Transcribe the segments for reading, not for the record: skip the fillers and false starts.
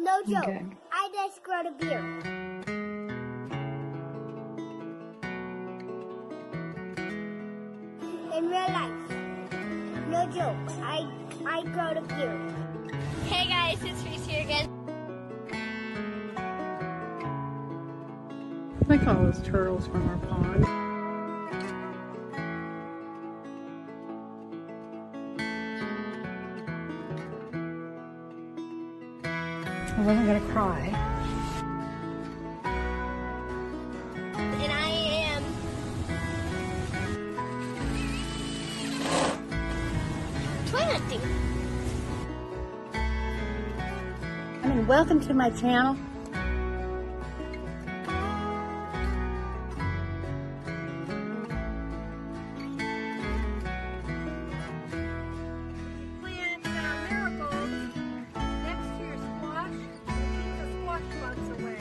No joke. Okay. I just got a beer. In real life. No joke. I got a beer. Hey guys, it's Reese here again. I call those turtles from our pond. I wasn't going to cry. And I am toy hunting. And welcome to my channel. Plant marigolds next to your squash to keep the squash bugs away.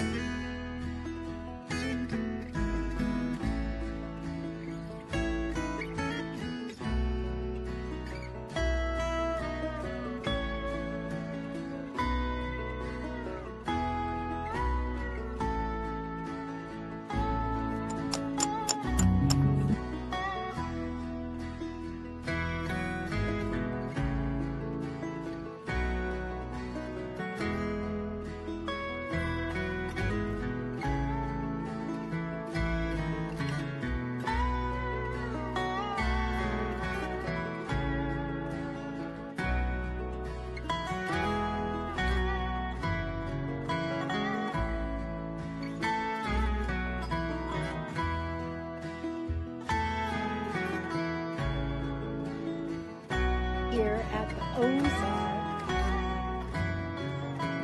Here at the Ozark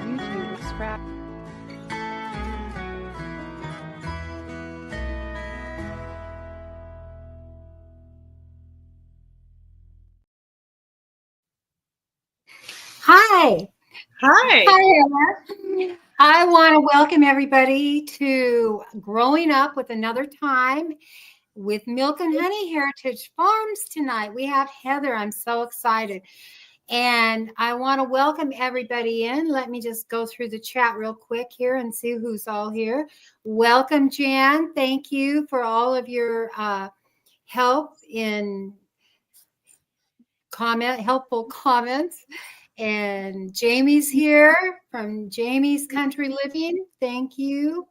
YouTube scrap. Hi. Hi. Hi. I want to welcome everybody to Growing Up with Another Time with Milknhoney Heritage Farmz tonight. We have Heather. I'm so excited. And I want to welcome everybody in. Let me just go through the chat real quick here and see who's all here. Welcome, Jan. Thank you for all of your help in helpful comments. And Jamie's here from Jamie's Country Living. Thank you.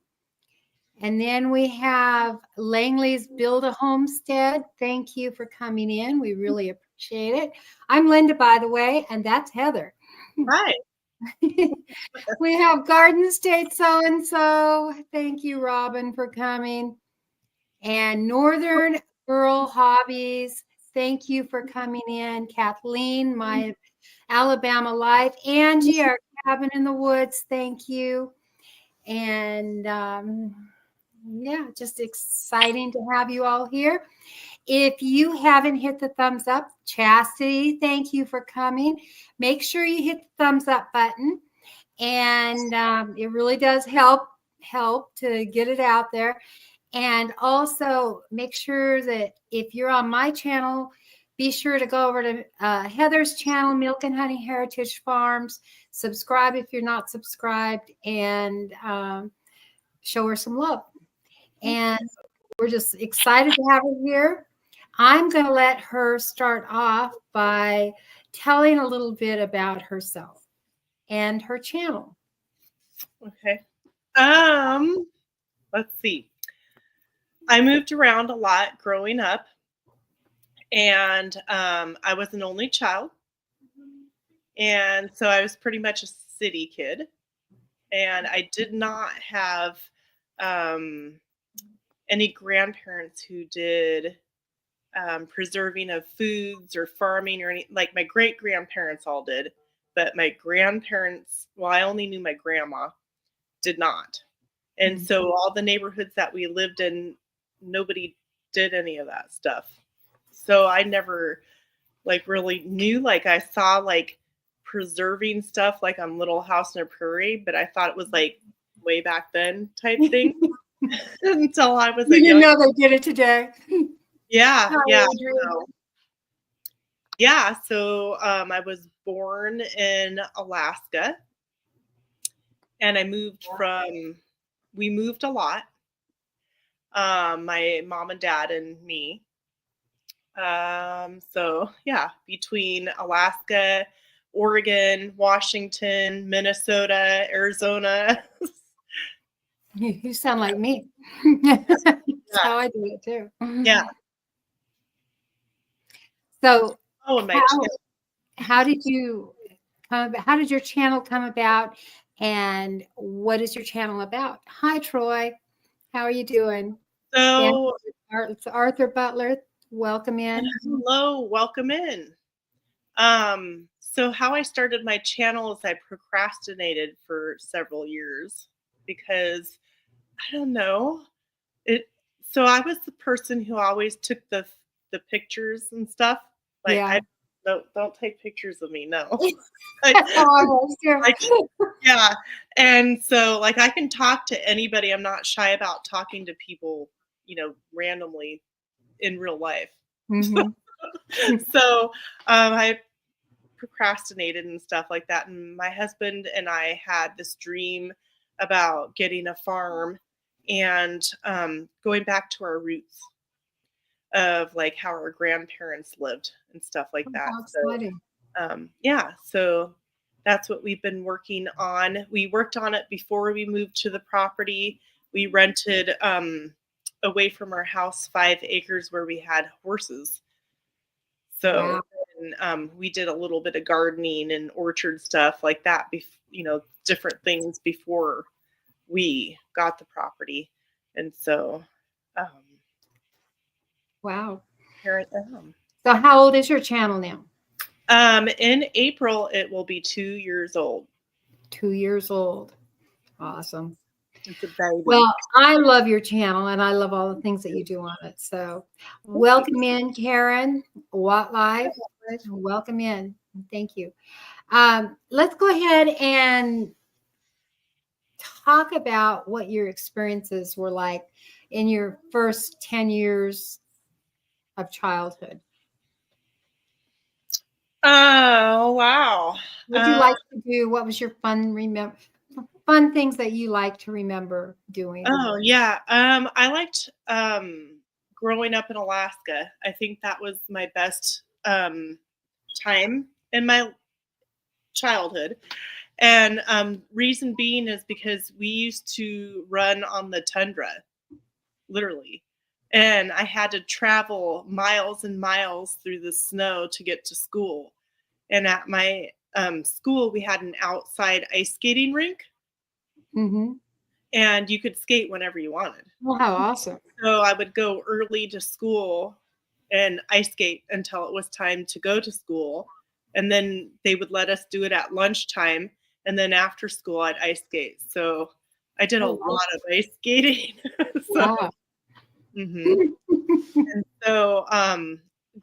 And then we have Langley's Build a Homestead. Thank you for coming in. We really appreciate it. I'm Linda, by the way, and that's Heather. Hi. We have Garden State So-and-so. Thank you, Robin, for coming. And Northern Girl Hobbies. Thank you for coming in. Kathleen, my Alabama Life. Angie, our cabin in the woods. Thank you. And yeah, just exciting to have you all here. If you haven't hit the thumbs up, Chastity, thank you for coming. Make sure you hit the thumbs up button. And it really does help to get it out there. And also make sure that if you're on my channel, be sure to go over to Heather's channel, Milknhoney Heritage Farmz. Subscribe if you're not subscribed, and show her some love. And we're just excited to have her here. I'm going to let her start off by telling a little bit about herself and her channel. Okay. Let's see. I moved around a lot growing up, and I was an only child. And so I was pretty much a city kid, and I did not have any grandparents who did preserving of foods or farming or any, like my great grandparents all did, but my grandparents, well, I only knew my grandma, did not. And so all the neighborhoods that we lived in, nobody did any of that stuff. So I never like really knew, like I saw like preserving stuff like on Little House on a Prairie, but I thought it was like way back then type thing until I was You didn't know they did it today. Yeah, Hi, yeah. Adrian. Yeah, so I was born in Alaska, and we moved a lot. My mom and dad and me. So yeah, between Alaska, Oregon, Washington, Minnesota, Arizona. You sound like me. That's how I do it too. Yeah. So Oh, and how did your channel come about, and what is your channel about? Hi, Troy. How are you doing? so It's Arthur Butler. Welcome in. hello, welcome in. So how I started my channel is I procrastinated for several years because I don't know. It so I was the person who always took the pictures and stuff. Like Yeah. I don't take pictures of me, no. That's how I was too. Yeah. And so like I can talk to anybody. I'm not shy about talking to people, randomly in real life. Mhm. So I procrastinated and stuff like that. And my husband and I had this dream about getting a farm and going back to our roots of like how our grandparents lived and stuff like that. How exciting. Yeah, so that's what we've been working on. We worked on it before we moved to the property. We rented away from our house 5 acres where we had horses. So we did a little bit of gardening and orchard stuff like that, different things before we got the property. And so wow. here I am. So how old is your channel now? In April, it will be 2 years old. 2 years old. Awesome. It's a baby. Well, I love your channel, and I love all the things that you do on it. So welcome in, Karen. Watt Live. Welcome in. Thank you. Let's go ahead and talk about what your experiences were like in your first 10 years of childhood. Oh, wow. What did you like to do? What was your fun things that you like to remember doing? Oh, yeah. I liked growing up in Alaska. I think that was my best time in my childhood. And reason being is because we used to run on the tundra, literally. And I had to travel miles and miles through the snow to get to school. And at my school, we had an outside ice skating rink. Mm-hmm. And you could skate whenever you wanted. Well, how awesome. So I would go early to school and ice skate until it was time to go to school. And then they would let us do it at lunchtime. And then after school, I'd ice skate. So I did a lot of ice skating. Wow. And so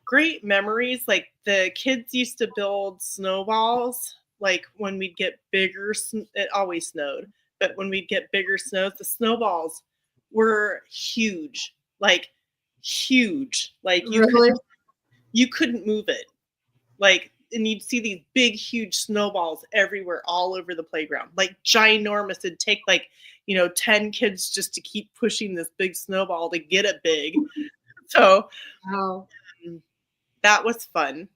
great memories. Like the kids used to build snowballs. Like when we'd get bigger, it always snowed. But when we'd get bigger snows, the snowballs were huge, like huge. Like you couldn't move it. Like, and you'd see these big, huge snowballs everywhere, all over the playground, like ginormous. It'd take like, 10 kids just to keep pushing this big snowball to get it big. So that was fun.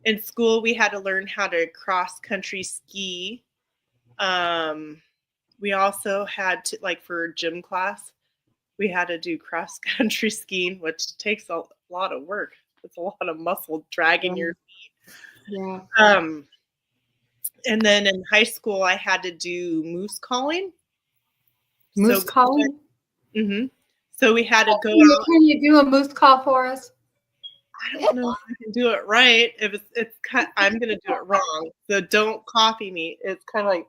In school, we had to learn how to cross country ski. We also had to, like for gym class, we had to do cross country skiing, which takes a lot of work. It's a lot of muscle dragging your feet. Yeah. And then in high school, I had to do moose calling. Moose calling? Mm-hmm. So we had to go out. Can you do a moose call for us? I don't know if I can do it right. If it's I'm going to do it wrong. So don't copy me. It's kind of like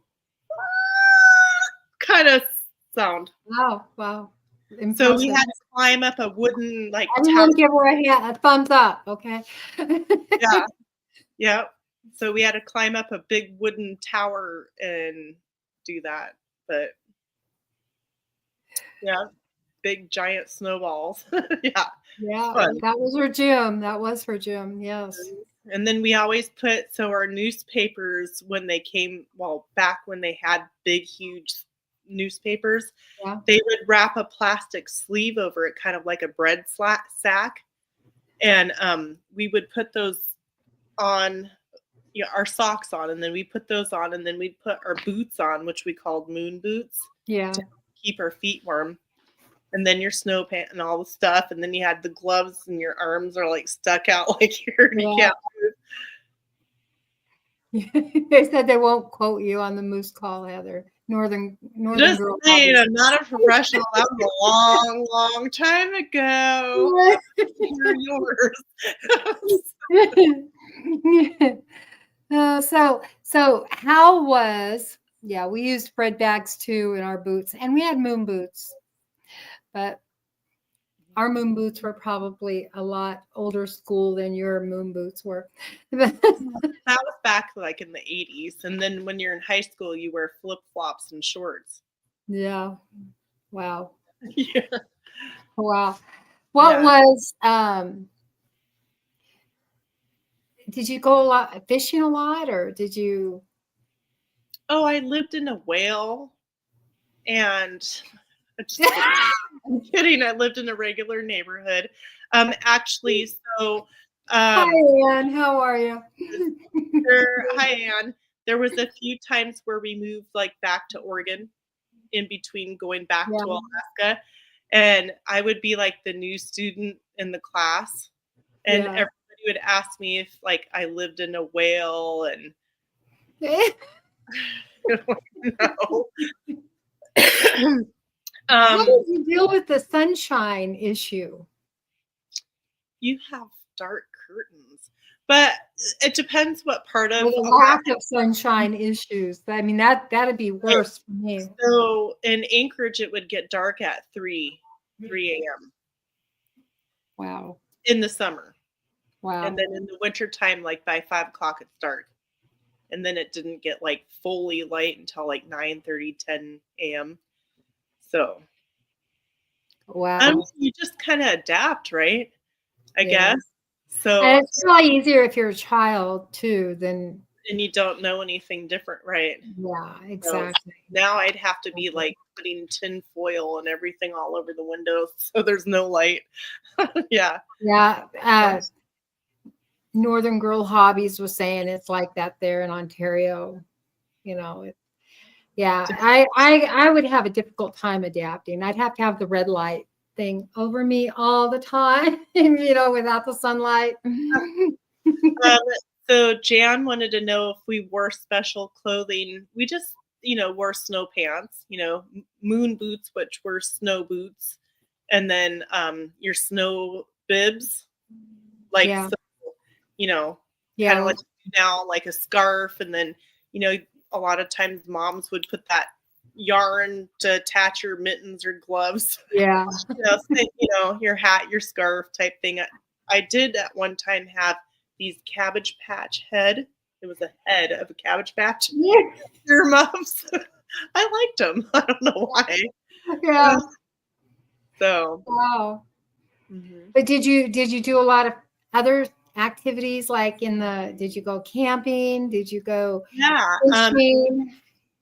sound. Wow. Impressive. So we had to climb up a wooden tower. Everyone give her a thumbs up, okay? Yeah. Yep. So we had to climb up a big wooden tower and do that. But yeah, big giant snowballs. Yeah. Yeah, that was her gym. Yes. And then we always put, so our newspapers, when they came, well, back when they had big, huge newspapers, Yeah. they would wrap a plastic sleeve over it, kind of like a bread sack. And we would put those on, our socks on, and then we put those on, and then we'd put our boots on, which we called moon boots, Yeah. to keep our feet warm. And then your snow pant and all the stuff, and then you had the gloves, and your arms are like stuck out like you can't move. They said they won't quote you on the moose call, Heather. Northern Just girl. saying, I'm not a professional. That was a long, long time ago. You're yours. So how was, we used Fred bags too in our boots, and we had moon boots, but our moon boots were probably a lot older school than your moon boots were. That was back like in the 80s. And then when you're in high school, you wear flip-flops and shorts. Yeah. Wow. Yeah. Wow. What was, did you go fishing a lot, or did you? Oh, I lived in a whale, and I'm kidding. I lived in a regular neighborhood. Actually, so Hi, Ann. How are you? Hi, Ann. There was a few times where we moved like back to Oregon in between going back to Alaska, and I would be like the new student in the class, and everybody would ask me if like I lived in a whale, and no. How did you deal with the sunshine issue? You have dark curtains, but it depends what part of the lack of sunshine issues. I mean, that'd be worse for me. So in Anchorage, it would get dark at 3 a.m. Wow. In the summer. Wow. And then in the wintertime, like by 5 o'clock, it's dark. And then it didn't get like fully light until like 9:30, 10 a.m. So wow. You just kind of adapt, right? I guess. So and it's probably easier if you're a child too than, and you don't know anything different, right? Yeah, exactly. So now I'd have to be like putting tin foil and everything all over the windows so there's no light. Yeah. Northern Girl Hobbies was saying it's like that there in Ontario. You know, I would have a difficult time adapting. I'd have to have the red light thing over me all the time, without the sunlight. So Jan wanted to know if we wore special clothing. We just, wore snow pants, moon boots, which were snow boots, and then your snow bibs, like, kind of like now, like a scarf, and then, a lot of times moms would put that yarn to attach your mittens or gloves. Yeah. Your hat, your scarf type thing. I did at one time have these Cabbage Patch head. It was a head of a Cabbage Patch. Yeah. Earmuffs. I liked them. I don't know why. Yeah. So. Wow. Mm-hmm. But did you do a lot of other activities, like did you go camping? Did you go fishing?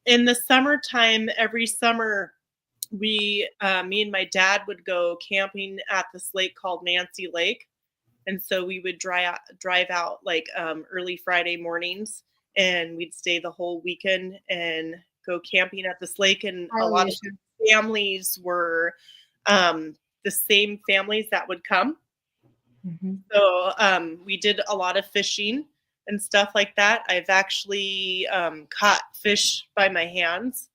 In the summertime, every summer, me and my dad would go camping at this lake called Nancy Lake. And so we would drive out like early Friday mornings, and we'd stay the whole weekend and go camping at this lake. And a lot of families were the same families that would come. Mm-hmm. So we did a lot of fishing and stuff like that. I've actually caught fish by my hands.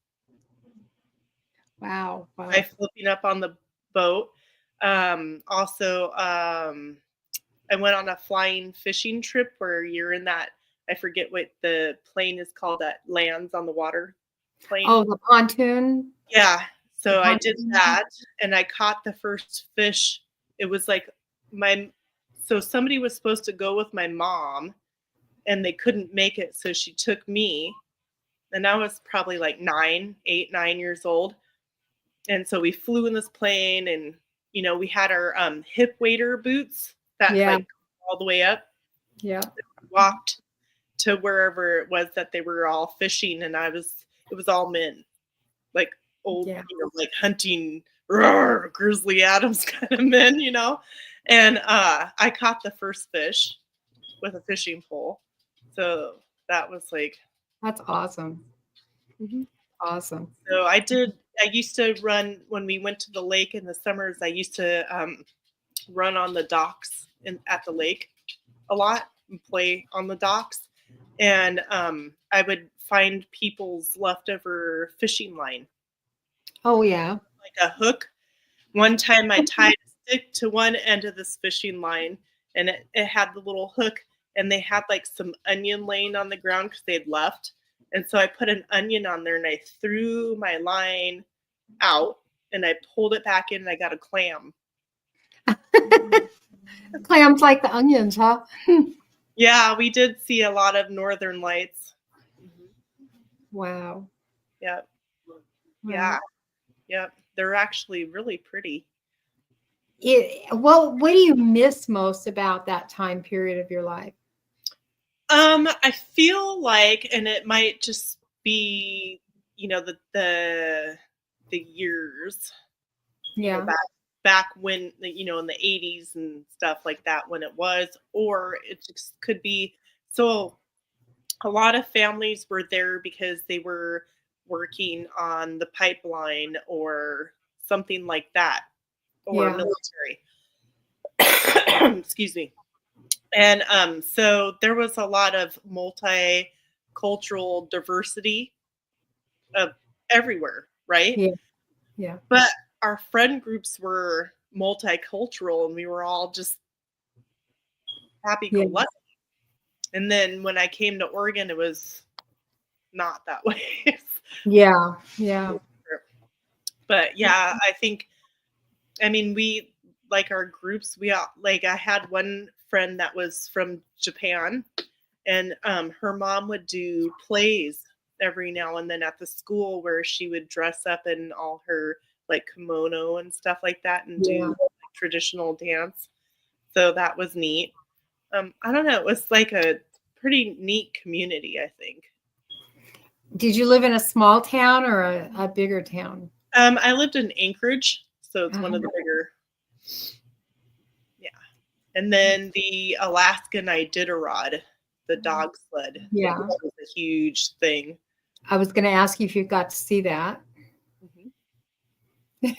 Wow. By flipping up on the boat. Also, I went on a flying fishing trip where you're in that, I forget what the plane is called, that lands on the water plane. Oh, the pontoon? Yeah. So I did that, and I caught the first fish. It was like so somebody was supposed to go with my mom, and they couldn't make it, so she took me. And I was probably like 9 years old. And so we flew in this plane, and, we had our hip waiter boots that like all the way up. Yeah. walked to wherever it was that they were all fishing, and it was all men, like old, like hunting, Grizzly Adams kind of men, and I caught the first fish with a fishing pole. So that was like, that's awesome. Mm-hmm. Awesome. So I used to run when we went to the lake in the summers. I used to run on the docks at the lake a lot and play on the docks. And I would find people's leftover fishing line. Oh, yeah. Like a hook. One time I tied a stick to one end of this fishing line, and it had the little hook, and they had like some onion laying on the ground because they'd left. And so I put an onion on there, and I threw my line out, and I pulled it back in, and I got a clam. Clams like the onions, huh? Yeah, we did see a lot of northern lights. Wow. Yep. Wow. Yeah. Yep. They're actually really pretty. What do you miss most about that time period of your life? I feel like, and it might just be, the years. Yeah. Back when, in the 80s and stuff like that, when it was, or it just could be. So a lot of families were there because they were working on the pipeline or something like that, or military. Excuse me. And so there was a lot of multicultural diversity of everywhere, right? Yeah. Yeah. But our friend groups were multicultural, and we were all just happy-go-lucky. And then when I came to Oregon, it was not that way. Yeah. Yeah. But yeah, we like our groups. We all, like, I had one friend that was from Japan, and her mom would do plays every now and then at the school where she would dress up in all her like kimono and stuff like that and do like, traditional dance. So that was neat. I don't know. It was like a pretty neat community, I think. Did you live in a small town or a bigger town? I lived in Anchorage, so it's one of the bigger. Yeah. And then the Alaskan Iditarod, the dog sled. Yeah. That was a huge thing. I was going to ask you if you got to see that. Yeah.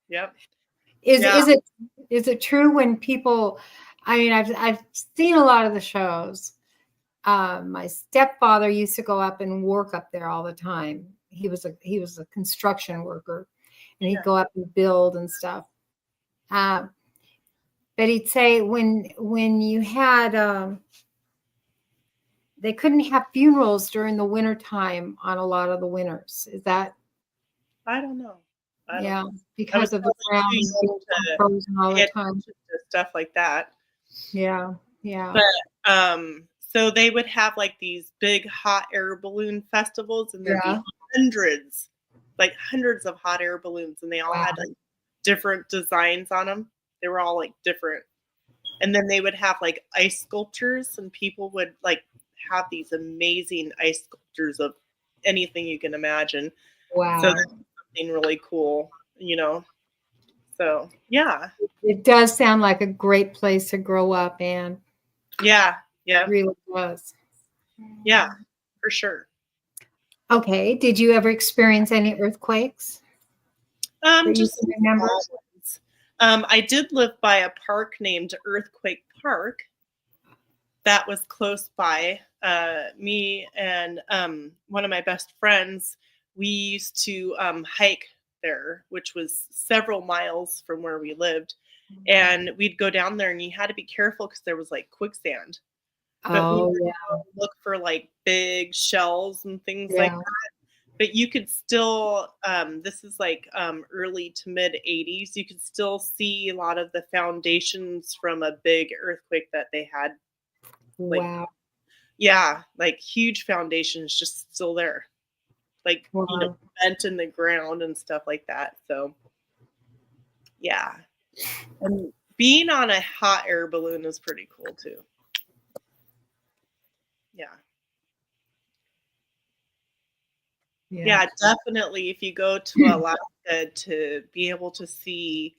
Yep. Is it true when people, I mean, I've seen a lot of the shows. My stepfather used to go up and work up there all the time. He was a construction worker, and he'd go up and build and stuff. But he'd say when you had they couldn't have funerals during the winter time on a lot of the winters. Is that? I don't know. Because of the ground being frozen all the time. Stuff like that. Yeah, yeah. But so they would have like these big hot air balloon festivals, and there'd be hundreds of hot air balloons, and they all had like different designs on them. They were all like different. And then they would have like ice sculptures, and people would like have these amazing ice sculptures of anything you can imagine. Wow. So that's something really cool, So yeah. It does sound like a great place to grow up, Anne. Yeah. Yeah. It really does. Yeah, for sure. Okay. Did you ever experience any earthquakes? Just remember. I did live by a park named Earthquake Park. That was close by. Me and one of my best friends, we used to hike there, which was several miles from where we lived. And we'd go down there, and you had to be careful because there was like quicksand. But we would look for like big shells and things like that. But you could still, this is like early to mid 80s, you could still see a lot of the foundations from a big earthquake that they had. Wow. Yeah, like huge foundations just still there. Like, bent in the ground and stuff like that. So, yeah. And being on a hot air balloon is pretty cool too. Yeah, definitely. If you go to Alaska, to be able to see,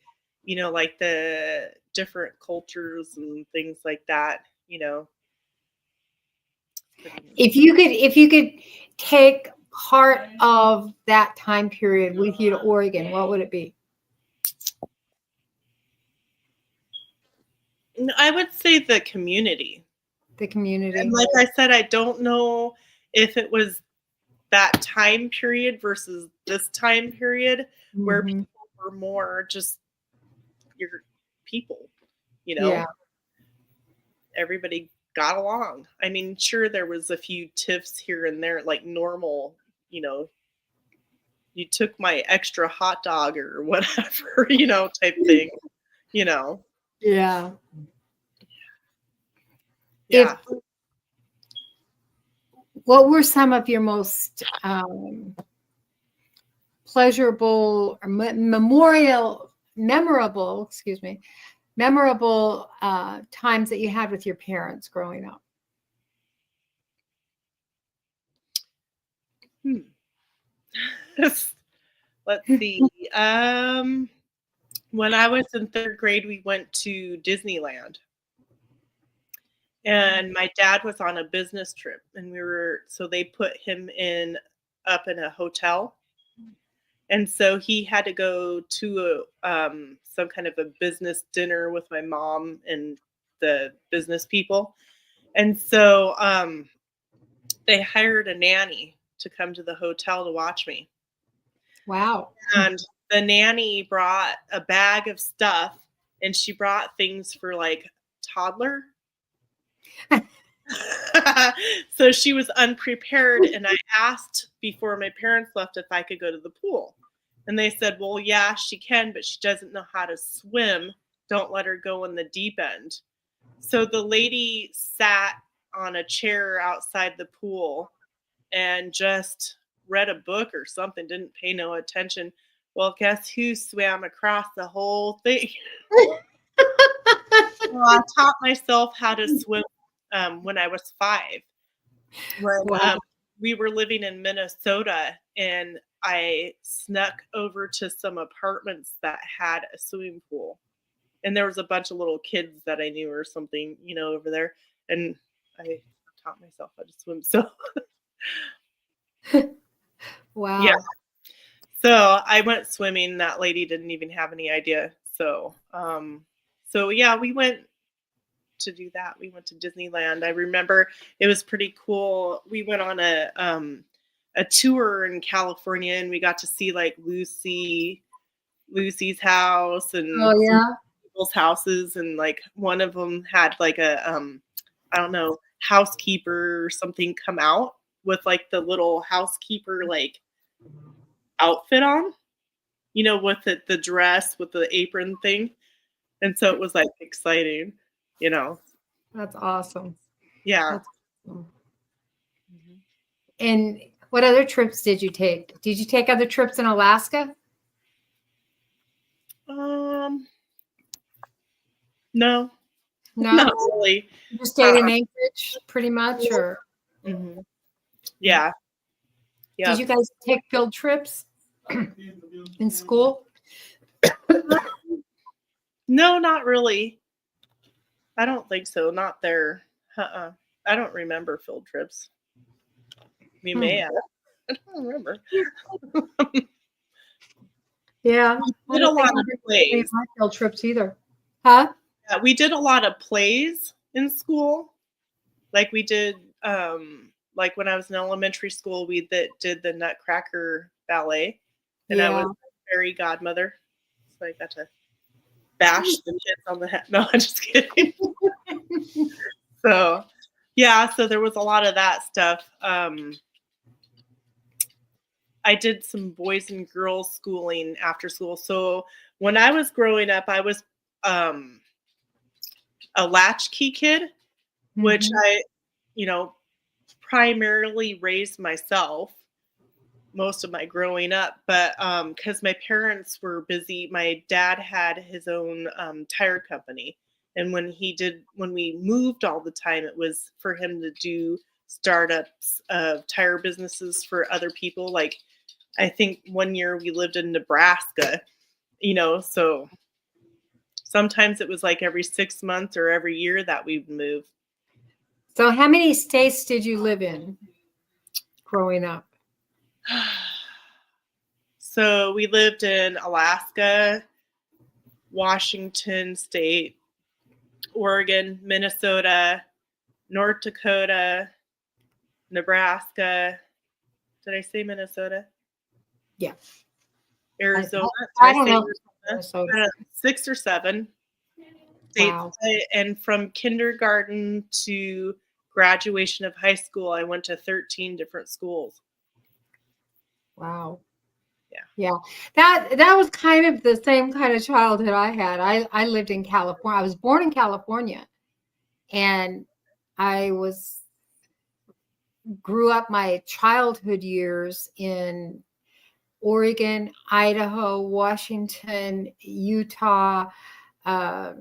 like the different cultures and things like that, If you could take part of that time period with you to Oregon, what would it be? I would say the community. The community. And like I said, I don't know if it was that time period versus this time period where Mhm. people were more just your people, Yeah. everybody got along. I mean, sure, there was a few tiffs here and there, like normal, you took my extra hot dog or whatever, type thing, Yeah. Yeah. What were some of your most pleasurable or memorable times that you had with your parents growing up? Let's see. When I was in 3rd grade, we went to Disneyland. And my dad was on a business trip, and so they put him up in a hotel. And so he had to go to some kind of a business dinner with my mom and the business people. And so they hired a nanny to come to the hotel to watch me. Wow. And the nanny brought a bag of stuff, and she brought things for like toddler. So she was unprepared, and I asked before my parents left if I could go to the pool. And they said, well, yeah, she can, but she doesn't know how to swim. Don't let her go in the deep end. So the lady sat on a chair outside the pool and just read a book or something, didn't pay no attention. Well, guess who swam across the whole thing? Well, I taught myself how to swim when I was 5. When we were living in Minnesota, and I snuck over to some apartments that had a swimming pool. And there was a bunch of little kids that I knew or something, over there. And I taught myself how to swim. So, Wow. Yeah. So I went swimming. That lady didn't even have any idea. So yeah, we went to do that. We went to Disneyland. I remember it was pretty cool. We went on a tour in California, and we got to see like Lucy's house and people's houses, and like one of them had like a I don't know, housekeeper or something come out with like the little housekeeper like outfit on, with the dress with the apron thing. And so it was like exciting, That's awesome. Yeah. That's awesome. And what other trips did you take? Did you take other trips in Alaska? No. No, not really. You just stayed in Anchorage pretty much, or Yeah. did you guys take field trips in school? No, not really. I don't think so. Not there. I don't remember field trips. We may have. I don't remember. Yeah. We did a lot of plays. Field trips either. Huh? Yeah, we did a lot of plays in school. Like we did, like when I was in elementary school, we did the Nutcracker ballet, and I was a fairy godmother. So I got to bash the kids on the head. No, I'm just kidding. So, yeah, so there was a lot of that stuff. I did some boys and girls schooling after school. So when I was growing up, I was a latchkey kid, which I, primarily raised myself most of my growing up. But because my parents were busy, my dad had his own tire company. And when we moved all the time, it was for him to do startups of tire businesses for other people. Like, I think one year we lived in Nebraska, so sometimes it was like every 6 months or every year that we'd move. So how many states did you live in growing up? So we lived in Alaska, Washington State, Oregon, Minnesota, North Dakota, Nebraska. Did I say Minnesota? Yeah. Arizona. I don't know. Minnesota. 6 or 7 states. Wow. And from kindergarten to graduation of high school, I went to 13 different schools. Wow. Yeah. That was kind of the same kind of childhood I had. I lived in California. I was born in California, and I grew up my childhood years in Oregon, Idaho, Washington, Utah, Like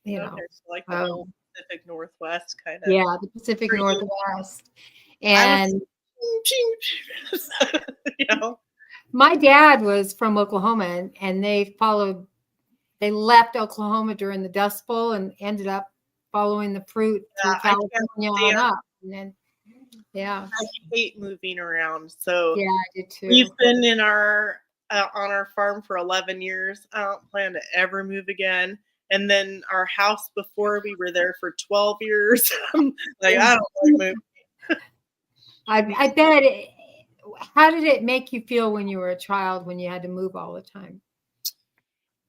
the whole Pacific Northwest kind of. Yeah, the Pacific Northwest. And my dad was from Oklahoma, and they left Oklahoma during the Dust Bowl and ended up following the fruit to California on up. And then, I hate moving around. So yeah, I did too. We've been in on our farm for 11 years. I don't plan to ever move again. And then our house before, we were there for 12 years. Like, I don't like moving. I bet. How did it make you feel when you were a child, when you had to move all the time?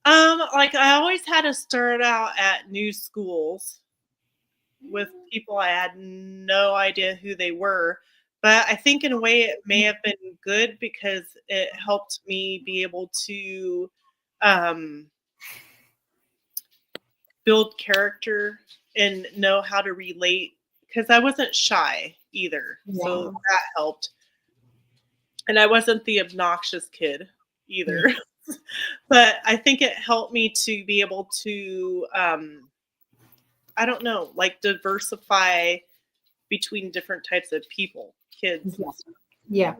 Like, I always had to start out at new schools with people I had no idea who they were. But I think in a way it may have been good because it helped me be able to build character and know how to relate, because I wasn't shy either. Yeah. So that helped. And I wasn't the obnoxious kid either. Yeah. But I think it helped me to be able to, I don't know, like diversify between different types of people, kids. Yeah.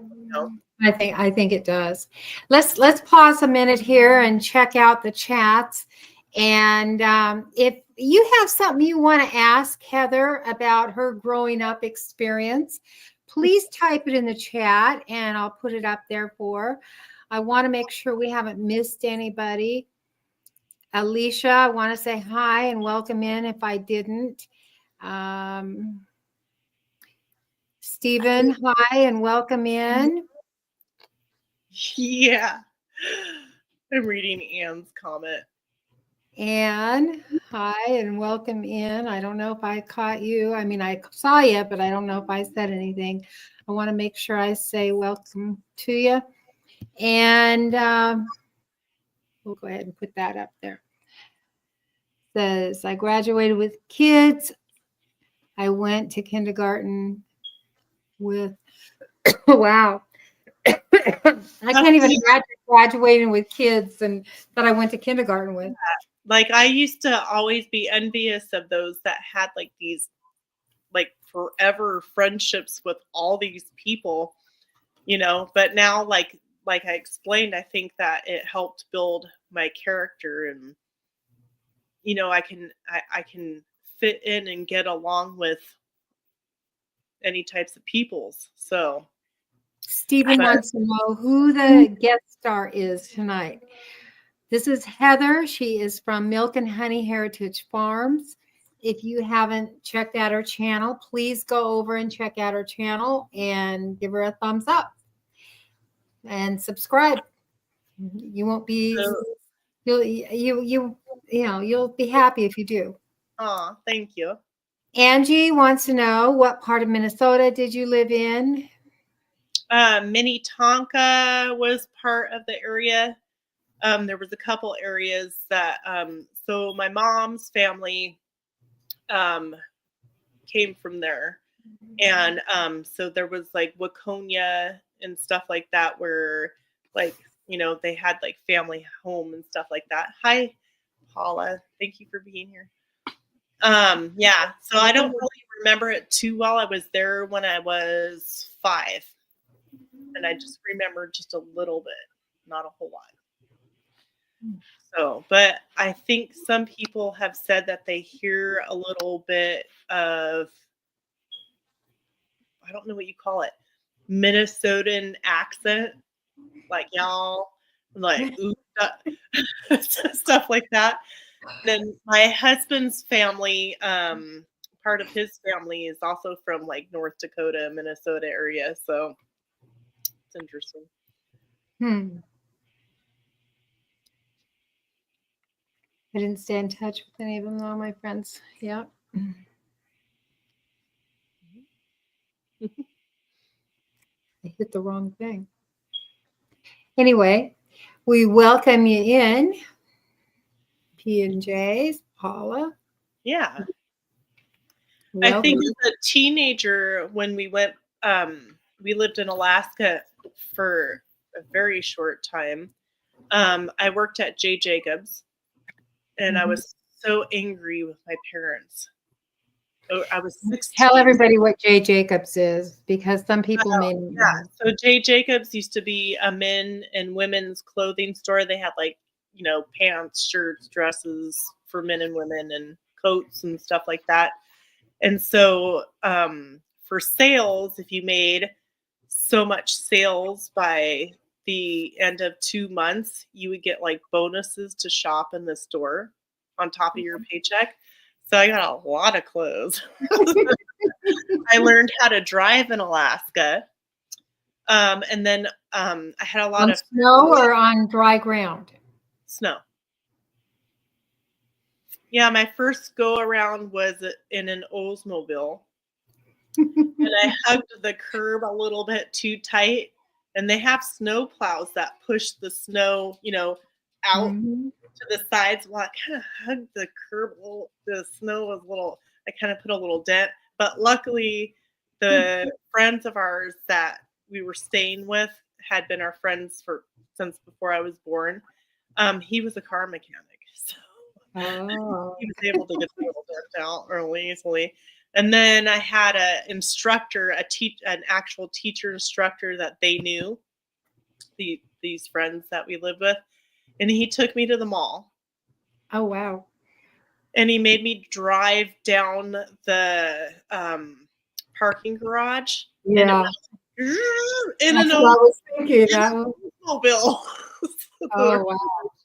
I think it does. Let's pause a minute here and check out the chats. And if you have something you want to ask Heather about her growing up experience, please type it in the chat and I'll put it up there for her. I want to make sure we haven't missed anybody. Alicia, I want to say hi and welcome in if I didn't. Stephen, hi and welcome in. Yeah. I'm reading Anne's comment. Anne, hi and welcome in. I don't know if I caught you. I mean, I saw you, but I don't know if I said anything. I want to make sure I say welcome to you. And we'll go ahead and put that up there. Says, I graduated with kids. I went to kindergarten with, wow. I can't even imagine graduating with kids and that I went to kindergarten with. Like, I used to always be envious of those that had like these like forever friendships with all these people, but now like I explained, I think that it helped build my character, and I can fit in and get along with any types of peoples. So Stephen wants to know who the guest star is tonight. This is Heather. She is from Milknhoney Heritage Farmz. If you haven't checked out her channel, please go over and check out her channel and give her a thumbs up and subscribe. You won't be you'll be happy if you do. Oh, thank you. Angie wants to know, what part of Minnesota did you live in? Minnetonka was part of the area. There was a couple areas that, so my mom's family came from there. And so there was like Waconia and stuff like that where like, they had like family home and stuff like that. Hi, Paula. Thank you for being here. Yeah. So I don't really remember it too well. I was there when I was 5, and I just remember just a little bit, not a whole lot. So, but I think some people have said that they hear a little bit of, I don't know what you call it, Minnesotan accent, like y'all, like ooh, stuff like that. Then my husband's family, part of his family is also from like North Dakota, Minnesota area. So it's interesting. I didn't stay in touch with any of them, though, my friends. Yep. I hit the wrong thing. Anyway, we welcome you in, P&J's, Paula. Yeah. Welcome. I think as a teenager, when we went, we lived in Alaska for a very short time. I worked at J. Jacobs, and I was so angry with my parents. I was 16. Tell everybody what J. Jacobs is, because some people may not know. So J. Jacobs used to be a men and women's clothing store. They had like, pants, shirts, dresses for men and women, and coats and stuff like that. And so for sales, if you made so much sales by the end of 2 months, you would get like bonuses to shop in the store on top of your paycheck. So I got a lot of clothes. I learned how to drive in Alaska. And then I had a lot of snow or on dry ground? Snow. Yeah, my first go around was in an Oldsmobile. And I hugged the curb a little bit too tight. And they have snow plows that push the snow, out to the sides. Well, I kind of hugged the curb a little. The snow was a little, I kind of put a little dent. But luckily, the friends of ours that we were staying with had been our friends since before I was born. He was a car mechanic. So he was able to get the little dent out really easily. And then I had an instructor, an actual teacher instructor that they knew, these friends that we lived with. And he took me to the mall. Oh, wow. And he made me drive down the parking garage. Yeah. In That's an what I was thinking. Oldsmobile. Oh, wow.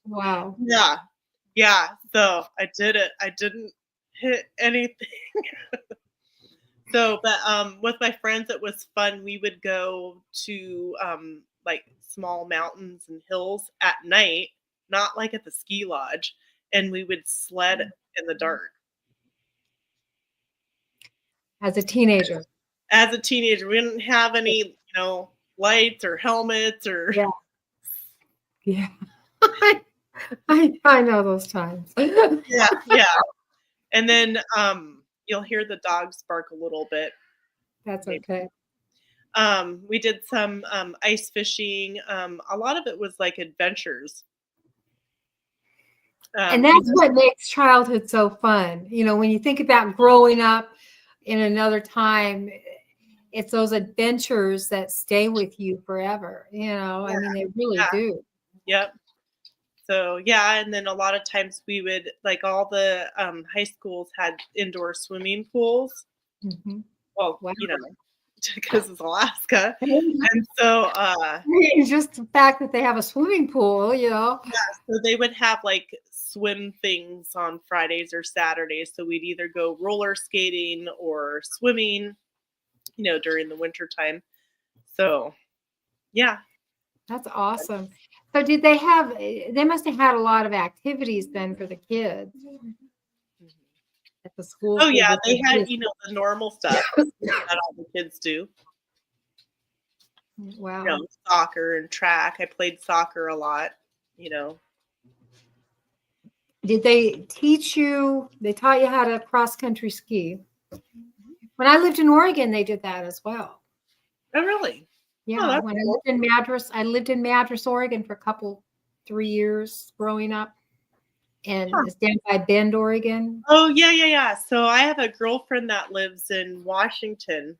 Wow. Yeah. Yeah. So I did it. I didn't hit anything. So, but with my friends, it was fun. We would go to like small mountains and hills at night, not like at the ski lodge, and we would sled in the dark. As a teenager. As a teenager, we didn't have any, lights or helmets or. Yeah. I know those times. Yeah. And then you'll hear the dogs bark a little bit. That's okay. We did some ice fishing. A lot of it was like adventures. And that's what makes childhood so fun. When you think about growing up in another time, it's those adventures that stay with you forever. I mean, they really do. Yep. So, yeah. And then a lot of times we would, like, all the high schools had indoor swimming pools. Well, wow. because it's Alaska. And so just the fact that they have a swimming pool, Yeah, so they would have like swim things on Fridays or Saturdays. So we'd either go roller skating or swimming, during the winter time. So yeah. That's awesome. So they must have had a lot of activities then for the kids at the school. Oh yeah, they had, the normal stuff that all the kids do. Wow. Soccer and track. I played soccer a lot, Did they teach you, they taught you how to cross-country ski? When I lived in Oregon, they did that as well. Oh, really? Yeah, when I lived in Madras, Oregon for 3 years growing up. and it's down by Bend, Oregon. Oh, yeah. So I have a girlfriend that lives in Washington,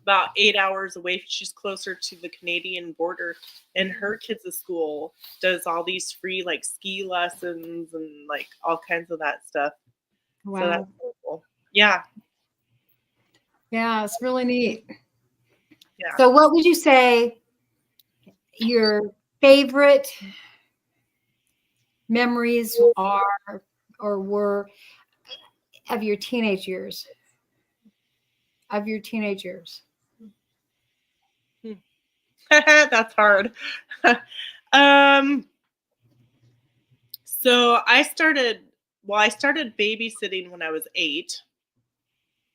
about 8 hours away. She's closer to the Canadian border, and her kids' school does all these free like ski lessons and like all kinds of that stuff. Wow. So that's cool. Yeah. Yeah, it's really neat. Yeah. So what would you say your favorite memories are or were of your teenage years? Of your teenage years? That's hard. So I started babysitting when I was 8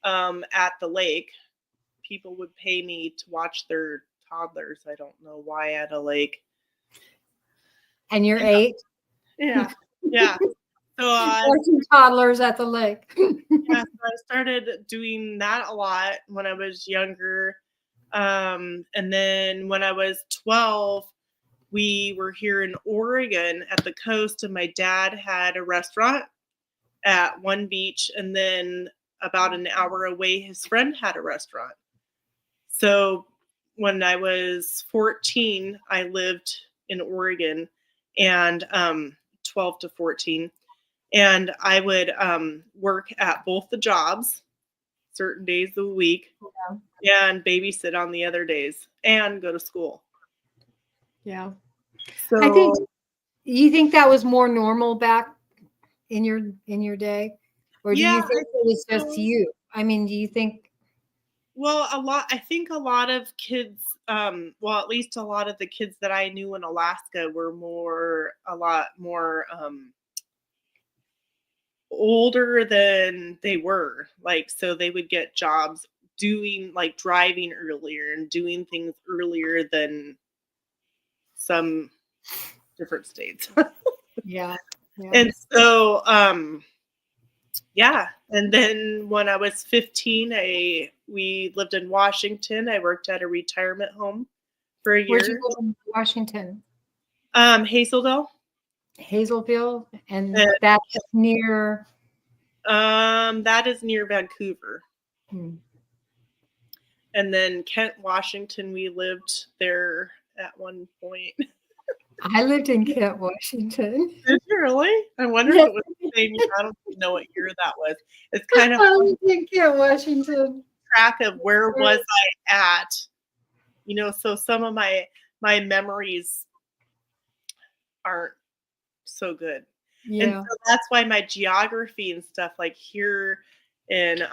at the lake. People would pay me to watch their toddlers. I don't know why at a lake. And you're 8? Yeah. Yeah. So watching toddlers at the lake. yeah, so I started doing that a lot when I was younger. And then when I was 12, we were here in Oregon at the coast, and my dad had a restaurant at one beach, and then about an hour away, his friend had a restaurant. So when I was 14, I lived in Oregon, and 12 to 14, and I would work at both the jobs certain days of the week, and babysit on the other days, and go to school. Yeah. So I think you think that was more normal back in your day, or do you think it was just you? I mean, do you think? Well, I think a lot of kids, well, at least a lot of the kids that I knew in Alaska were a lot more older than they were. Like, so they would get jobs doing like driving earlier and doing things earlier than some different states. Yeah. And so, yeah. And then when I was 15, we lived in Washington. I worked at a retirement home for a year. Where'd you go in Washington? Hazeldale. Hazelville, and that's near. That is near Vancouver. Hmm. And then Kent, Washington, we lived there at one point. I lived in Kent, Washington. Did you really? I wonder if it was the same year. I don't even know what year that was. It's kind of I lived in Kent, Washington. Track of where was I at, so some of my memories aren't so good. Yeah. And so that's why my geography and stuff like here in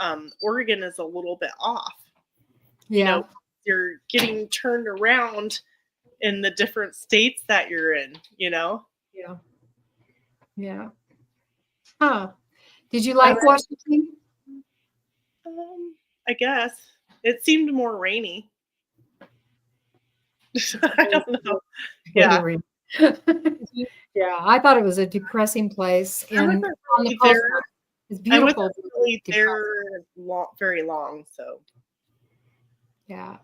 Oregon is a little bit off. Yeah. You're getting turned around in the different states that you're in, Yeah. Yeah. Huh. Did you like Washington? I guess. It seemed more rainy. I don't know. Yeah. Yeah, I thought it was a depressing place. And on the coast, it's beautiful. I wasn't really there very long, so. Yeah.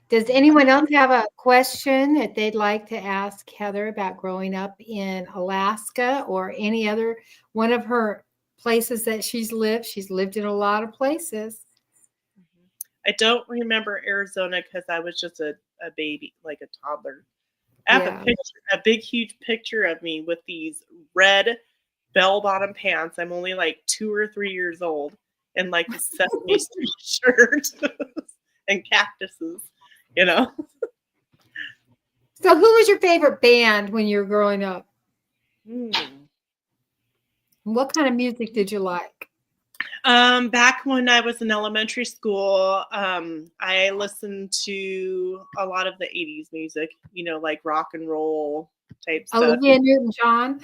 Does anyone else have a question that they'd like to ask Heather about growing up in Alaska or any other one of her places that she's lived? She's lived in a lot of places. I don't remember Arizona because I was just a baby, like a toddler. I have a big, huge picture of me with these red bell-bottom pants. I'm only like 2 or 3 years old, and like a Sesame Street shirt and cactuses, So who was your favorite band when you were growing up? What kind of music did you like? Back when I was in elementary school, I listened to a lot of the 80s music, like rock and roll type stuff. Olivia Newton-John?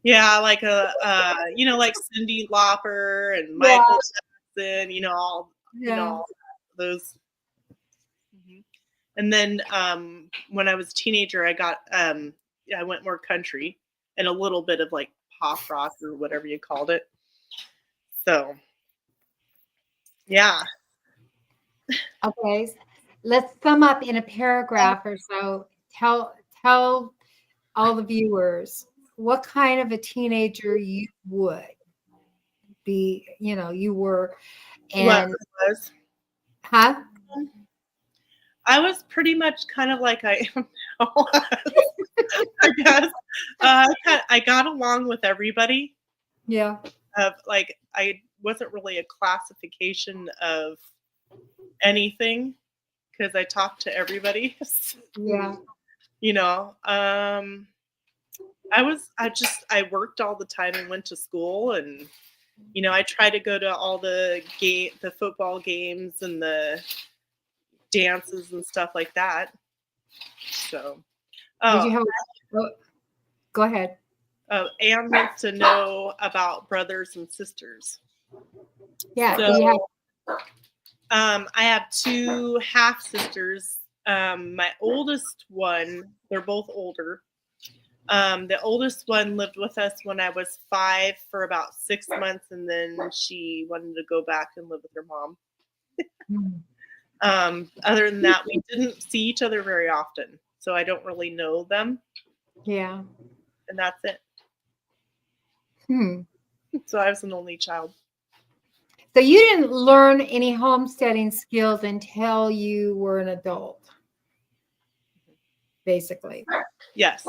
Yeah, like like Cyndi Lauper and Michael Jackson, all those. And then when I was a teenager, I went more country and a little bit of like pop rock or whatever you called it. So, yeah. Okay, let's sum up in a paragraph or so. Tell all the viewers what kind of a teenager you would be, you were, What and was? huh? I was pretty much kind of like I am now. I guess I got along with everybody. Yeah. Like I wasn't really a classification of anything because I talked to everybody. Yeah. I worked all the time and went to school, and I tried to go to all the football games and the dances and stuff like that. So, Did you have? Go ahead. Anne wants to know about brothers and sisters. Yeah. So, Do you have? I have 2 half sisters. My oldest one, they're both older. The oldest one lived with us when I was 5 for about 6 months, and then she wanted to go back and live with her mom. Other than that, we didn't see each other very often, so I don't really know them. Yeah. And that's it. Hmm. So I was an only child. So you didn't learn any homesteading skills until you were an adult, basically. Yes.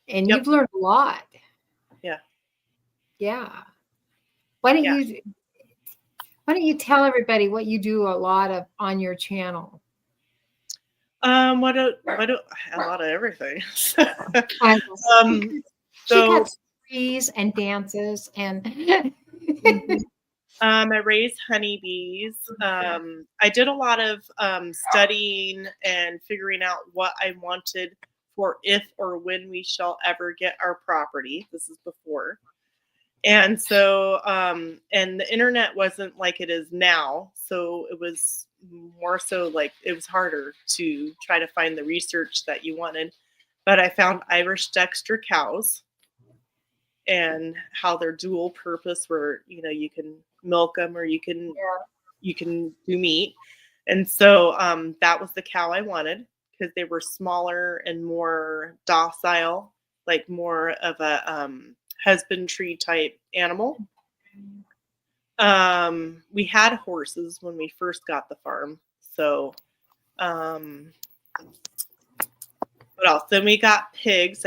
And Yep. you've learned a lot. Yeah. Yeah. Why don't you tell everybody what you do a lot of on your channel? A lot of everything. She So cuts trees and dances and I raised honeybees. I did a lot of studying and figuring out what I wanted for if or when we shall ever get our property. This is before. And so, and the internet wasn't like it is now. So it was more so like it was harder to try to find the research that you wanted. But I found Irish Dexter cows and how they're dual purpose, where you can milk them or you can do meat. And so that was the cow I wanted because they were smaller and more docile, like more of a husbandry type animal. We had horses when we first got the farm. So what else? Then we got pigs.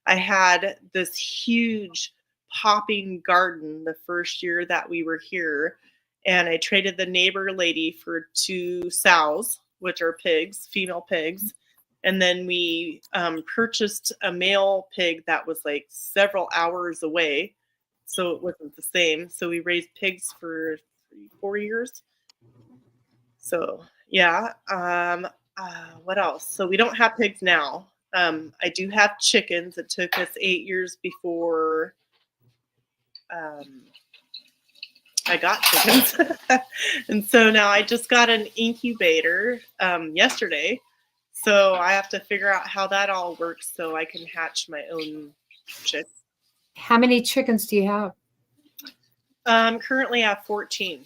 I had this huge popping garden the first year that we were here. And I traded the neighbor lady for 2 sows, which are pigs, female pigs. And then we purchased a male pig that was like several hours away. So it wasn't the same. So we raised pigs for 4 years. So, yeah. What else? So we don't have pigs now. I do have chickens. It took us 8 years before I got chickens. And so now I just got an incubator yesterday. So I have to figure out how that all works so I can hatch my own chicks. How many chickens do you have? Currently I have 14.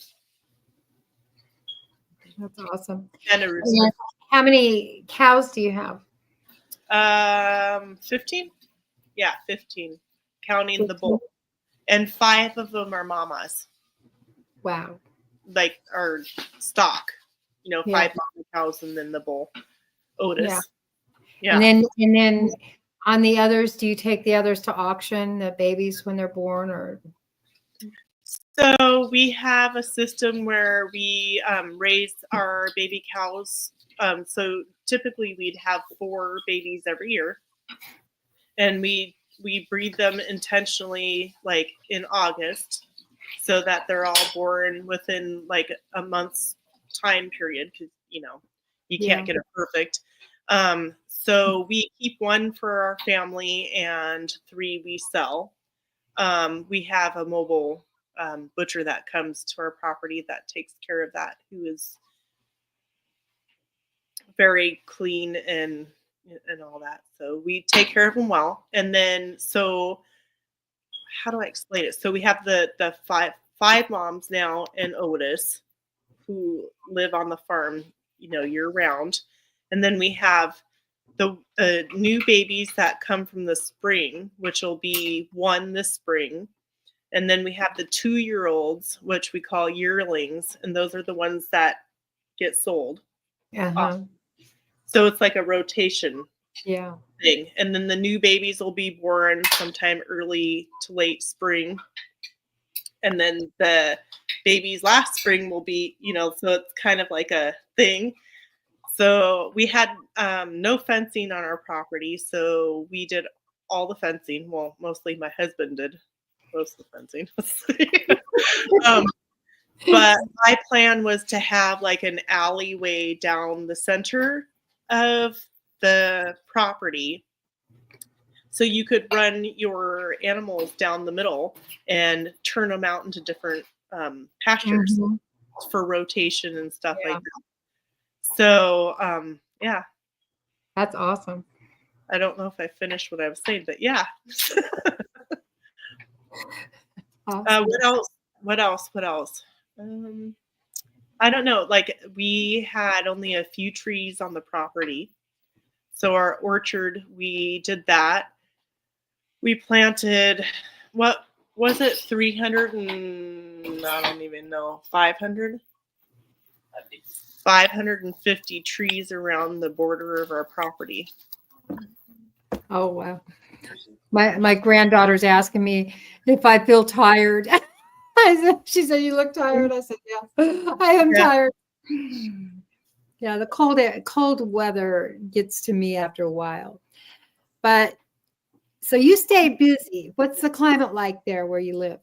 That's awesome. And a rooster. And how many cows do you have? 15? Yeah, 15, counting 15? the bull. And 5 of them are mamas. Wow. Like our stock, 5 mama cows and then the bull, Otis. Yeah. And then on the others, do you take the others to auction, the babies when they're born, or? So we have a system where we raise our baby cows. So typically we'd have 4 babies every year, and we breed them intentionally like in August so that they're all born within like a month's time period, because you can't get it perfect. So we keep 1 for our family and 3 we sell. We have a mobile butcher that comes to our property that takes care of that, who is very clean and all that. So we take care of them well. And then, so how do I explain it? So we have the five moms now and Otis who live on the farm, year round. And then we have the new babies that come from the spring, which will be one this spring. And then we have the 2-year-olds, which we call yearlings. And those are the ones that get sold. Uh-huh. So it's like a rotation Yeah. thing. And then the new babies will be born sometime early to late spring. And then the babies last spring will be, so it's kind of like a thing. So we had no fencing on our property. So we did all the fencing. Well, mostly my husband did most of the fencing. But my plan was to have like an alleyway down the center of the property. So you could run your animals down the middle and turn them out into different pastures for rotation and stuff like that. So, yeah. That's awesome. I don't know if I finished what I was saying, but yeah. Awesome. What else? I don't know. Like, we had only a few trees on the property. So our orchard, we did that. We planted, what was it? 300 and I don't even know, 500? 550 trees around the border of our property. Oh, wow. My granddaughter's asking me if I feel tired. She said, "You look tired." I said, "Yeah, I am tired." Yeah, the cold weather gets to me after a while. But so you stay busy. What's the climate like there where you live?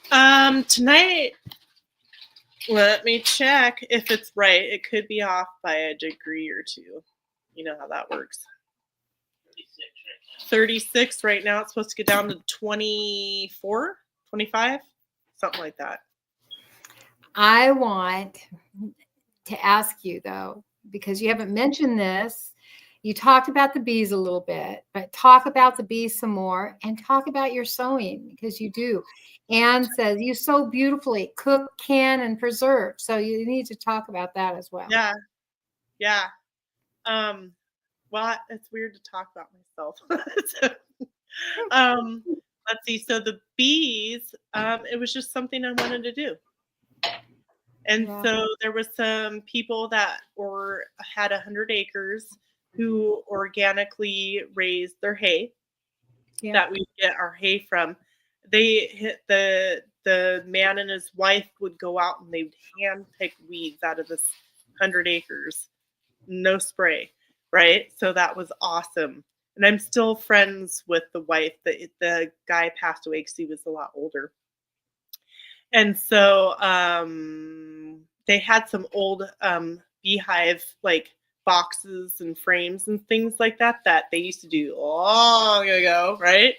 Tonight, let me check if it's right. It could be off by a degree or two. You know how that works. 36 right now. It's supposed to get down to 24, 25, something like that. I want to ask you, though, because you haven't mentioned this. You talked about the bees a little bit, but talk about the bees some more and talk about your sewing, because you do. Anne says you sew beautifully, cook, can, and preserve. So you need to talk about that as well. Yeah. Well, it's weird to talk about myself. Let's see. So the bees, it was just something I wanted to do. And so there was some people that had 100 acres who organically raised their hay that we get our hay from. They hit the man and his wife would go out and they would hand pick weeds out of this 100 acres. No spray. Right. So that was awesome. And I'm still friends with the wife. The guy passed away because he was a lot older. And so they had some old beehive like boxes and frames and things like that they used to do long ago. Right.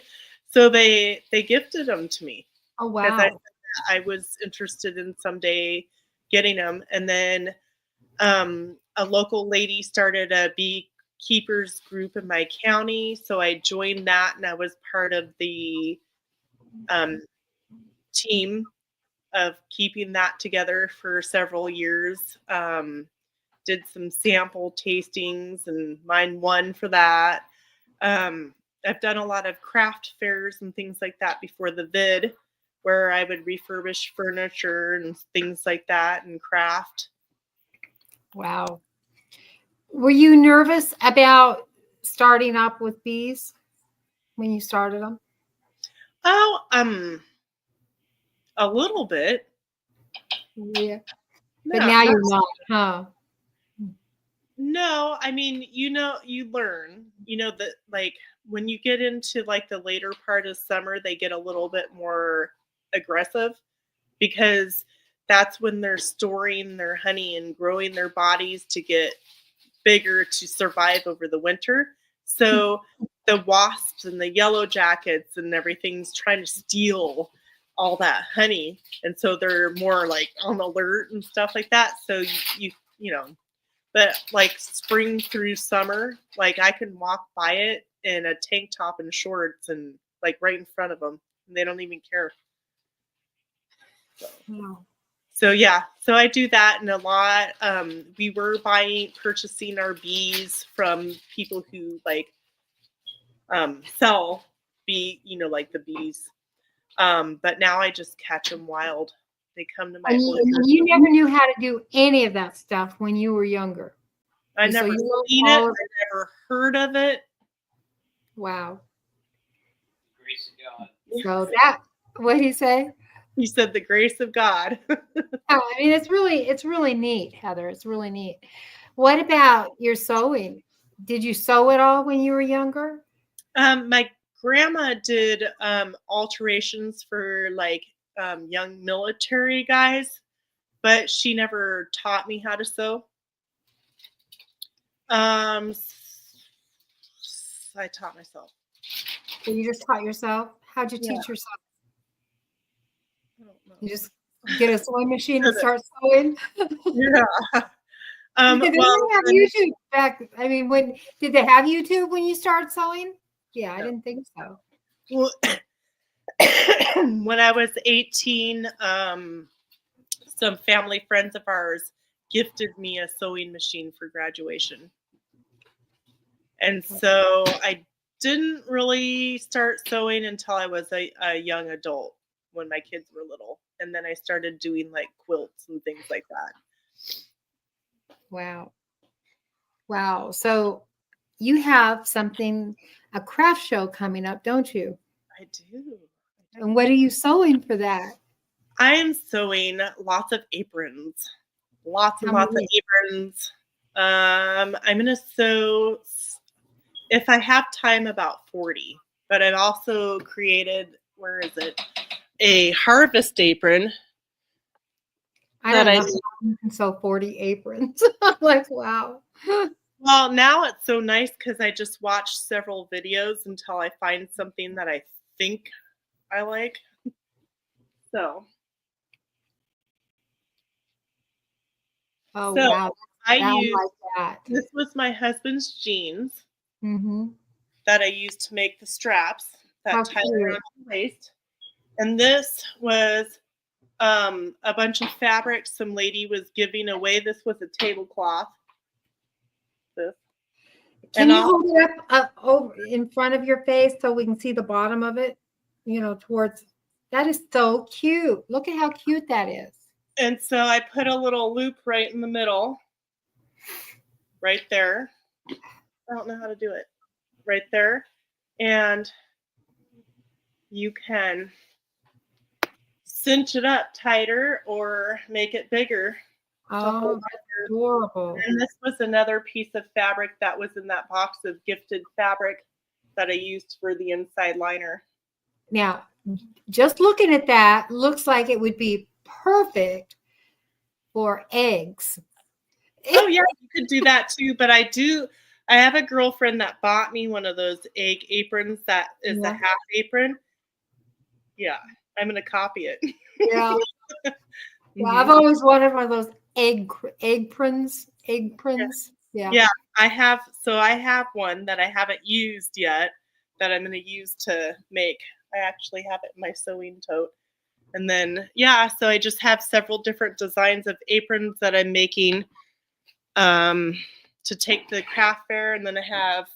So they gifted them to me. Oh, wow. Because I was interested in someday getting them. And then a local lady started a beekeepers group in my county. So I joined that and I was part of the team of keeping that together for several years. Did some sample tastings and mine won for that. I've done a lot of craft fairs and things like that before the vid, where I would refurbish furniture and things like that and craft. Wow. Were you nervous about starting up with bees when you started them? Oh, a little bit. Yeah. But now you're not, huh? No, I mean, you learn, that like when you get into like the later part of summer, they get a little bit more aggressive because that's when they're storing their honey and growing their bodies to get bigger to survive over the winter. So the wasps and the yellow jackets and everything's trying to steal all that honey. And so they're more like on alert and stuff like that. So but like spring through summer, like I can walk by it in a tank top and shorts and like right in front of them. And they don't even care. So yeah, so I do that and a lot. We were purchasing our bees from people who like sell like the bees. But now I just catch them wild. They come to my And you never knew how to do any of that stuff when you were younger. I never seen it. I never heard of it. Wow. Grace of God. So what did he say? He said the grace of God. I mean, it's really neat, Heather. It's really neat. What about your sewing? Did you sew at all when you were younger? My grandma did alterations for like young military guys, but she never taught me how to sew. I taught myself. So you just taught yourself? How'd you teach yourself? I don't know. You just get a sewing machine and start sewing? Yeah. They didn't have YouTube back. I mean, did they have YouTube when you started sewing? Yeah, I didn't think so. Well, when I was 18, some family friends of ours gifted me a sewing machine for graduation. And so I didn't really start sewing until I was a young adult, when my kids were little. And then I started doing like quilts and things like that. Wow. Wow. So you have a craft show coming up, don't you? I do. And what are you sewing for that? I am sewing lots of aprons. Lots and lots of aprons. I'm going to sew, if I have time, about 40. But I've also created, where is it? A harvest apron. I don't know. You can sew 40 aprons. I'm like, wow. Well, now it's so nice because I just watch several videos until I find something that I think I like. So. Oh, wow. This was my husband's jeans mm-hmm. that I used to make the straps that tie around the waist. And this was a bunch of fabric some lady was giving away. This was a tablecloth. Can you hold it up over in front of your face so we can see the bottom of it? Towards. That is so cute. Look at how cute that is. And so I put a little loop right in the middle, right there. I don't know how to do it. Right there. And you can cinch it up tighter or make it bigger. Oh, adorable. And this was another piece of fabric that was in that box of gifted fabric that I used for the inside liner. Now, just looking at that, looks like it would be perfect for eggs. Oh, yeah, you could do that too. But I have a girlfriend that bought me one of those egg aprons that is a half apron. Yeah, I'm going to copy it. Yeah. Yeah, I've always wanted one of those eggprins. Yeah. Yeah, I have one that I haven't used yet that I'm going to use to make. I actually have it in my sewing tote. And then, so I just have several different designs of aprons that I'm making to take to the craft fair. And then I have,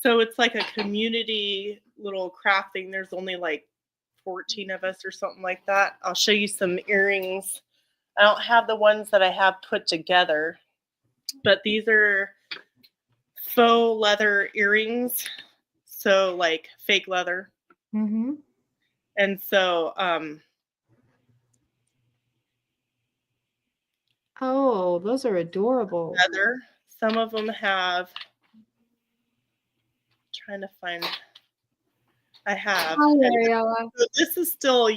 so it's like a community little crafting. There's only like 14 of us or something like that. I'll show you some earrings. I don't have the ones that I have put together, but these are faux leather earrings. So like fake leather. Mm-hmm. And so, oh, those are adorable. leather. Some of them have, trying to find, I have. Hi, Ariella. So this is still,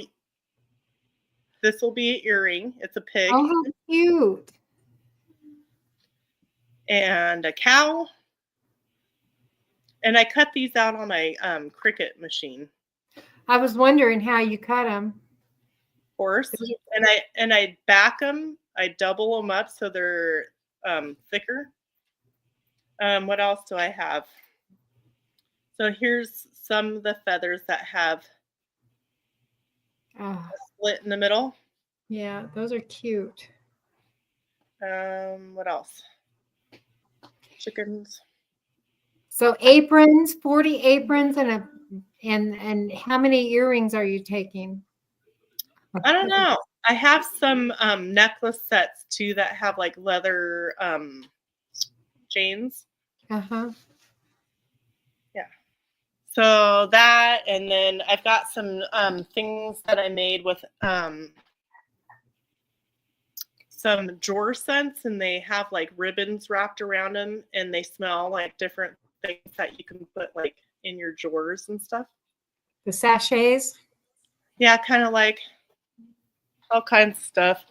this will be an earring. It's a pig. Oh, how cute. And a cow. And I cut these out on my Cricut machine. I was wondering how you cut them. Horse. And I back them. I double them up so they're thicker. What else do I have? So here's some of the feathers that have a split in the middle. Yeah, those are cute. What else? Chickens. So aprons, 40 aprons, and how many earrings are you taking? I don't know. I have some necklace sets too that have like leather chains. Uh-huh. Yeah. So that, and then I've got some things that I made with some drawer scents, and they have like ribbons wrapped around them, and they smell like different things that you can put like in your drawers and stuff. The sachets. Yeah, kind of like all kinds of stuff.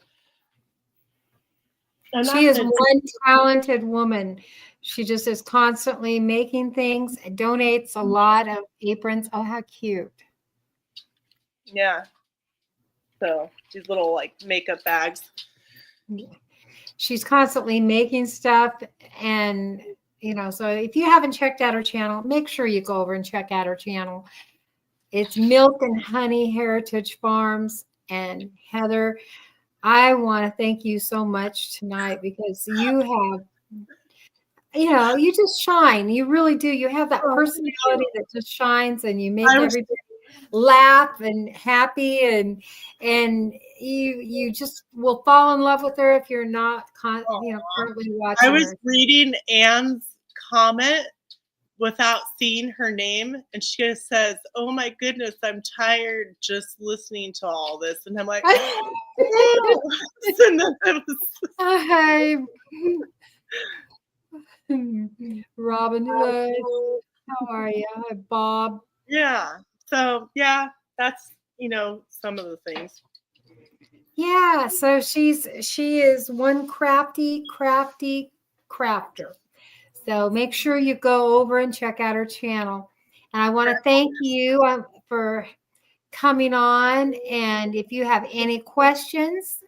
And She is that's it. one talented woman. She just is constantly making things, donates a lot of aprons. Oh, how cute. Yeah. So these little like makeup bags. She's constantly making stuff, and so if you haven't checked out her channel, make sure you go over and check out her channel. It's Milknhoney Heritage Farmz. And Heather, I want to thank you so much tonight because you have, you just shine. You really do. You have that personality that just shines, and you make everybody laugh and happy, and you just will fall in love with her if you're not currently watching I was her. reading Anne's comment without seeing her name, and she just says, "Oh my goodness, I'm tired just listening to all this," and I'm like, "Oh." And then I was, Hi, Robin Hood. How are you? Hi, Bob. yeah. So yeah, that's some of the things. Yeah, so she is one crafty crafter. So make sure you go over and check out her channel. And I want to thank you for coming on. And if you have any questions,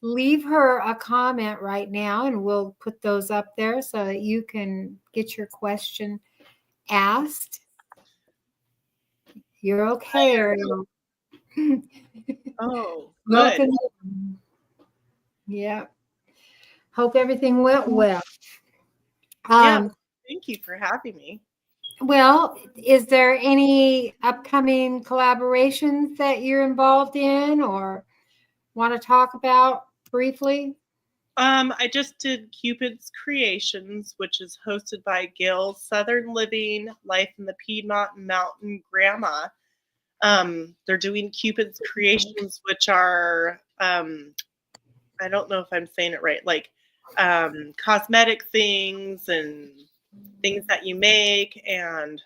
leave her a comment right now, and we'll put those up there so that you can get your question asked. You're okay, Ariel. Oh, good. Welcome. Yeah. Hope everything went well. Yeah, thank you for having me. Well, is there any upcoming collaborations that you're involved in or want to talk about briefly? I just did Cupid's Creations, which is hosted by Gail Southern Living, Life in the Piedmont Mountain Grandma. They're doing Cupid's Creations, which are, I don't know if I'm saying it right, like cosmetic things and things that you make and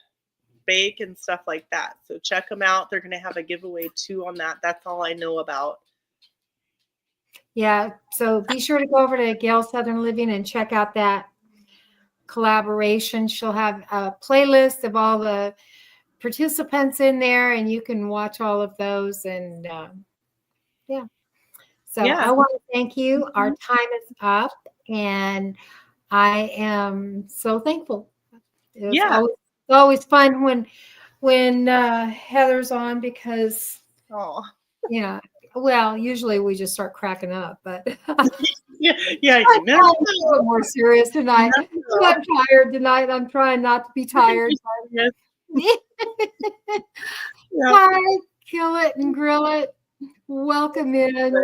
bake and stuff like that. So check them out. They're going to have a giveaway too on that. That's all I know about. Yeah, so be sure to go over to Gail Southern Living and check out that collaboration. She'll have a playlist of all the participants in there, and you can watch all of those. And yeah, so I want to thank you. Our time is up, and I am so thankful. It's always fun when Heather's on because well, usually we just start cracking up, but I'm a little more serious tonight. I'm tired tonight. I'm trying not to be tired. Hi, kill it and grill it. Welcome in.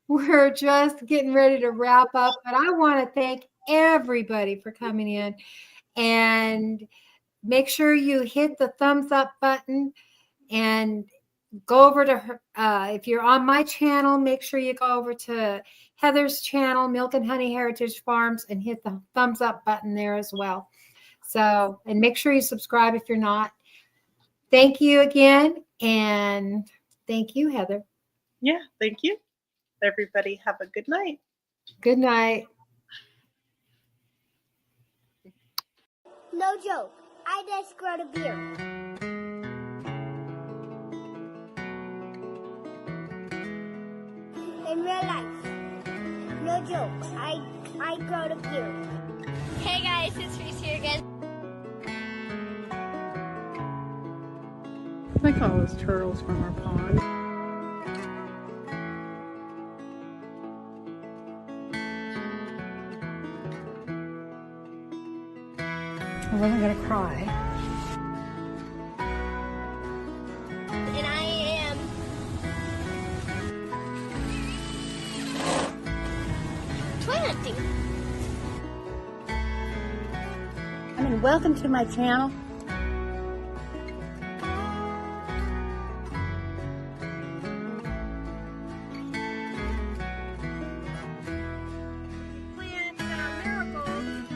We're just getting ready to wrap up, but I want to thank everybody for coming in, and make sure you hit the thumbs up button and go over to her. If you're on my channel, make sure you go over to Heather's channel, Milknhoney Heritage Farmz, and hit the thumbs up button there as well. So, and make sure you subscribe if you're not. Thank you again, and thank you, Heather. Yeah, thank you. Everybody have a good night. Good night. No joke. I just got a beer. In real life. No joke. I got a beer. Hey guys, it's Reese here again. I call those turtles from our pond. I wasn't going to cry. And I am toy hunting. And welcome to my channel. Plant marigolds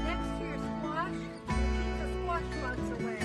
next to your squash to keep the squash bugs away.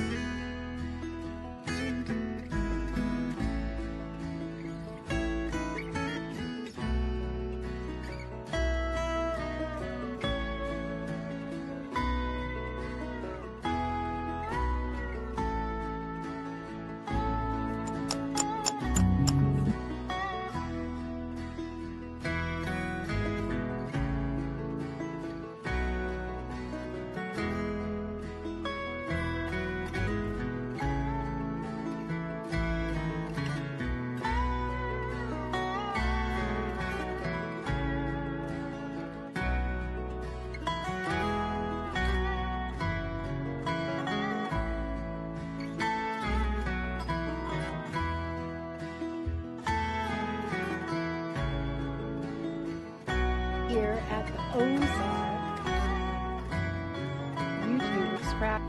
Here at the Ozark YouTube Scrap